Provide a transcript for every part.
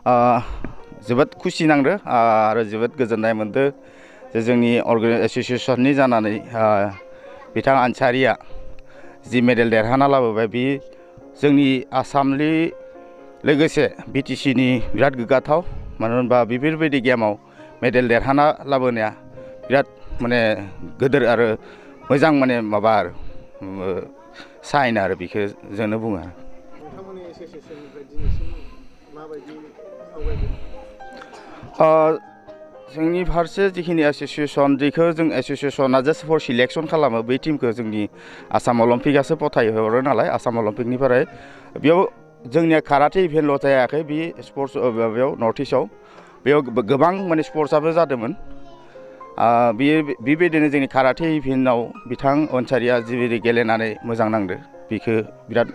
जोबोद खुसि नांदो आरो जोबोद गोजोननाय मोनदो जे जोंनि एसोसिएशननि जानानै बिथां आनसारिया जि मेडेल देरहाना लाबोबाय बे जोंनि आसामनि लोगोसे बिटिसिनि बिराद गोग्गाथाव मानो होनबा बेफोरबायदि गेमाव मेडेल देरहाना लाबोनाया बिराद माने गोदोर आरो मोजां माने माबा आरो साइन आरो बेखौ जोंनो बुङो। नोंथांमोननि एसोसिएशननिफ्राय दिनैसिम माबायदि आवगायबोदों? जोंनि फारसे जिखिनि एसोसिएशन जेखौ जों एसोसिएशना जास्ट फर सिलेक्सन खालामो बै टिमखौ जोंनि आसाम अलिम्पिकआसो फथायहरो नालाय आसाम अलिम्पिकनिफ्राय बेयाव जोंनिया काराटे इभेन्टल' जायाखै बे स्पर्ट्स बेयाव नर्थ इस्टआव बेयाव गोबां माने स्पर्ट्सआबो जादोंमोन। बेबायदिनो जोंनि काराटे इभेन्टआव बिथां आनसारिया जिबायदि गेलेनानै मोजां नांदो बेखौ बिराद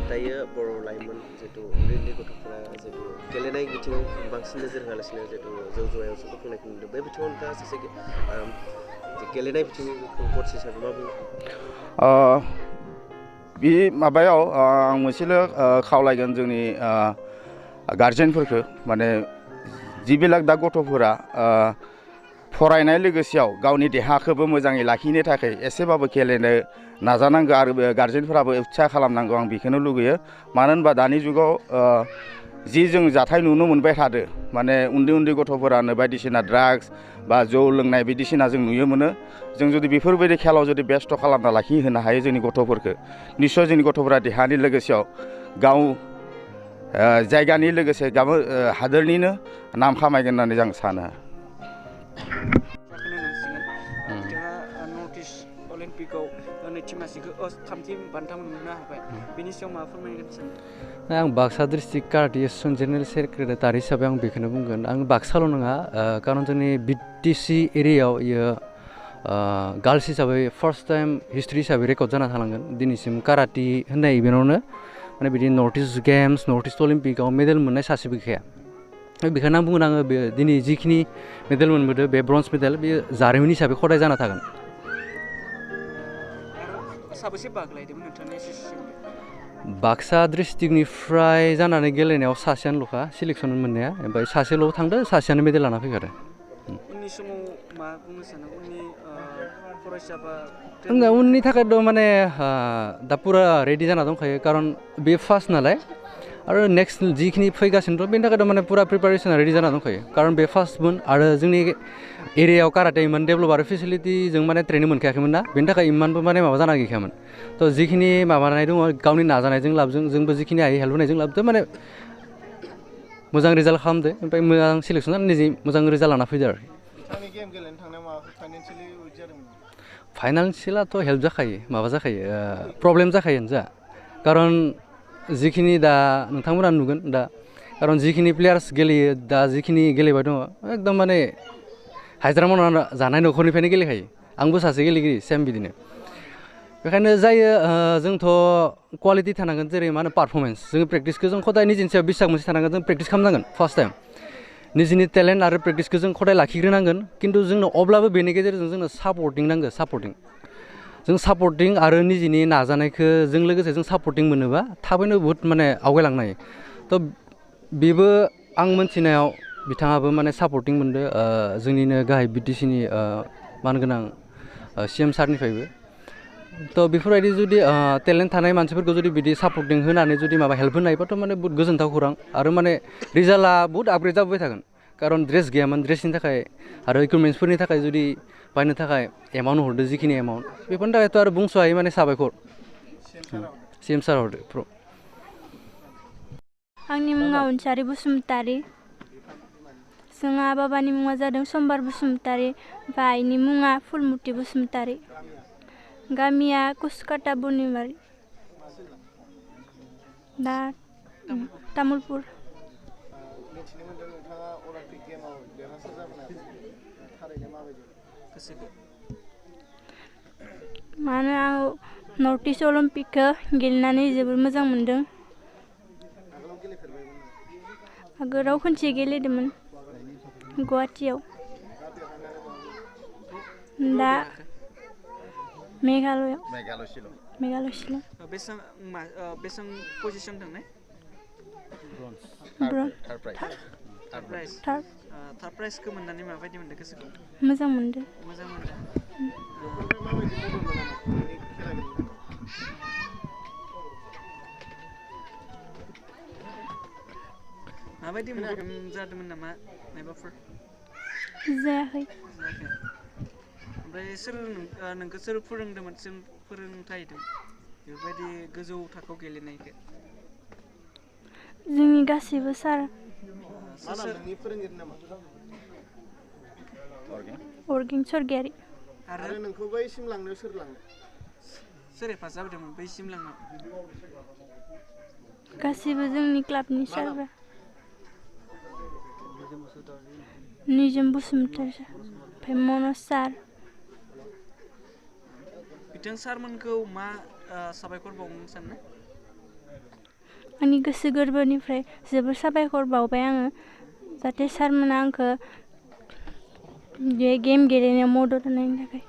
दायो बर' लाइमोन जिहेतु उन्दै उन्दै गथ'फोरा जिहेतु गेलेनाय बिथिङाव बांसिन नोजोर होआलासिनो जिहेतु जौ जुवायावसो गफबनायखौ नुदों बे बिथिङाव नोंथाङा सासे गेलेनाय बिथिंनि कच हिसाबै मा बुङो? बे माबायाव आं मोनसेल' खावलायगोन जोंनि गारजेनफोरखौ माने जिবিলাক दा गथ'फोरा फरायनाय लोगोसेयाव गावनि देहाखौबो मोजाङै लाखिनो थाखाय एसेबाबो गेलेनो नाजानांगौ आरो गारजेनफोराबो उत्साह खालामनांगौ आं बेखौनो लुगैयो। मानो होनबा दानि जुगाव जि जों जाथाय नुनो मोनबाय थादो माने उन्दै उन्दै गथ'फोरानो बायदिसिना ड्राग्स बा जौ लोंनाय बायदिसिना जों नुनो मोनो। जों जुदि बेफोरबायदि खेलाव जुदि बेस्थ' खालामना लाखिहोनो हायो जोंनि गथ'फोरखौ निस्सय जोंनि गथ'फोरा देहानि लोगोसेयाव गाव जायगानि लोगोसे गाव हादोरनिनो नाम खामायगोन होननानै आं सानो। बिथाङा नर्थ इस्ट अलिम्पिकआव नैथि मासिखौ थामथि बान्था मोननो हाबाय बेनि सायाव मा फोरमायगोन सानो? आं Baksa district karate association general secretary हिसाबै आं बेखौनो बुंगोन आं बाक्साल' नङा खारन जोंनि बिटिसि एरियायाव इयो गार्लस हिसाबै फार्स्ट टाइम हिस्ट्रि हिसाबै रेकर्ड जाना थालांगोन दिनैसिम काराटे होननाय इभेन्टआवनो माने बिदि north east games north east अलिम्पिकआव मेडेल मोननाय सासेबो गैखाया। बेखायनो आं बुंगोन आङो बे दिनै जिखिनि मेडेल मोनबोदों बे ब्रन्ज मेडेल बेयो जारिमिन हिसाबै खदाय जाना थागोन। साबेसे बाहागो लाहैदोंमोन नोंथांनि एसोसिएशननिफ्राय? बाक्सा डिस्ट्रिक्टनिफ्राय जानानै गेलेनायाव सासेयानोल'खा सिलेक्सन मोननाया ओमफ्राय सासेल' थांदो सासेयानो मेडेल लाना फैखादो। उननि समाव मा बुंनो सानो उननि फरायसा बा उननि थाखायथ' माने दा पुरा रेडि जाना दंखायो खारन बे फार्स्ट नालाय आरो नेक्स्ट जिखिनि फैगासिनो दं बेनि थाखायथ' माने पुरा प्रिपारेसना रेडि जाना दंखायो खारन बे फार्स्टमोन आरो जोंनि एरियायाव काराटे इमान डेभेलप आरो फेसिलिटि जों माने ट्रेनिं मोनखायाखैमोन ना बेनि थाखाय इमानबो माने माबा जाना गैखायामोन। थ' जिखिनि माबानाय दङ गावनि नाजानायजों लाबजों जोंबो जिखिनि हायो हेल्प होनायजों लाबोदो माने मोजां रिजाल्ट खालामदो ओमफ्राय मोजां सिलेक्सन जानानै निजे मोजां रिजाल्ट लाना फैदो आरो। बिथांनि गेम गेलेनो थांनायाव माबाफोर फाइनान्सियेलि उइक जादोंमोन? फाइनान्सियेलाथ' हेल्प जाखायो माबा जाखायो प्रब्लेम जाखायोआनो जा खारन जिखिनि दा नोंथांमोना नुगोन दा खारन जिखिनि प्लेयार्स गेलेयो दा जिखिनि गेलेबाय दङ एकदम माने हाजिरा मावना जानाय न'खरनिफ्रायनो गेलेखायो आंबो सासे गेलेगिरि सेम बिदिनो बेखायनो जायो जोंथ' कुवालिटि थानांगोन जेरै मा होनो पारफरमेन्स जोङो प्रेक्टिसखौ जों खदाय निजिनि सायाव बिसाग मोनसे थानांगोन जों प्रेक्टिस खालामनांगोन फार्स्ट टाइम निजिनि टेलेन्ट आरो प्रेक्टिसखौ जों खदाय लाखिग्रोनांगोन खिन्थु जोंनो अब्लाबो बेनि गेजेरजों जोंनो सापर्टिं नांगौ जों सापर्टिं आरो निजिनि नाजानायखौ जों लोगोसे जों सापर्टिं मोनोबा थाबैनो बुहुत माने आवगायलांनो हायो थ' बेबो आं मोनथिनायाव बिथाङाबो माने सापर्टिं मोनदो जोंनिनो गाहाय बिटिसिनि मानगोनां CM सारनिफ्रायबो थ' बेफोरबायदि जुदि टेलेन्ट थानाय मानसिफोरखौ जुदि बिदि सापर्टिं होनानै जुदि माबा हेल्प होनो हायोबाथ' माने बहुत गोजोनथाव खौरां आरो माने रिजाल्टआ बहुत आपग्रेड जाबोबाय थागोन खारन ड्रेस गैयामोन ड्रेसनि थाखाय आरो इकुइपमेन्ट्सफोरनि थाखाय जुदि बायनो थाखाय एमाउन्ट हरदो जिखिनि एमाउन्ट बेफोरनि थाखायथ' आरो बुंस' हायो माने साबायखर CM सार हरदो। आंनि मुङा अनसारि बसुमतारी जोंहा बाबानि मुङा जादों समबार बसुमतारी ओमफ्राय आइनि मुङा फुलमुथि बसुमतारी गामिया कुसकाटा बनिमारि दा तामुलपुर। मिथिनो मोनदों नोंथाङा अलिम्पिक गेमाव देरहासार जाबोनाय थारैनो माबायदि गोसोखौ? मानो आं नर्थ इस्ट अलिम्पिकखौ गेलेनानै जोबोर मोजां मोनदों। आगोलाव गेलेफेरबायमोन? आगोलाव खनसे गेलेदोंमोन गुवाहाटियाव दा मेघालय शिलं। बेसेबां पजिसन थांनाय? ब्रन थार्ड प्राइज थार्ड थार्ड प्राइजखौ मोननानै माबायदि मोनदों गोसोखौ मोजां मोनदों मोजां मोनदों माबायदि जादोंमोन नामा माबाफोर जायाखै जायाखै ओमफ्राय सोर नोंखौ सोर फोरोंदोंमोन सोर फोरोंथाय होदों बेबायदि गोजौ थाखोआव गेलेनायखौ जोंनि गासैबो सार अरगें सरगियारि आरो नोंखौ बैसिम लांनो सोर लांनो सोर हेफाजाब होदोंमोन बैसिम लांनो गासैबो जोंनि क्लाबनि सारफ्रा निजोम बसुमतारी सार ओमफ्राय मनज सार बिथां सारमोनखौ मा साबायखर बावनो सानो आंनि गोसो गोरबोनिफ्राय जोबोर साबायखर बावबाय आङो जाहाथे सारमोना आंखौ बे गेम गेलेनायाव मदद होनायनि थाखाय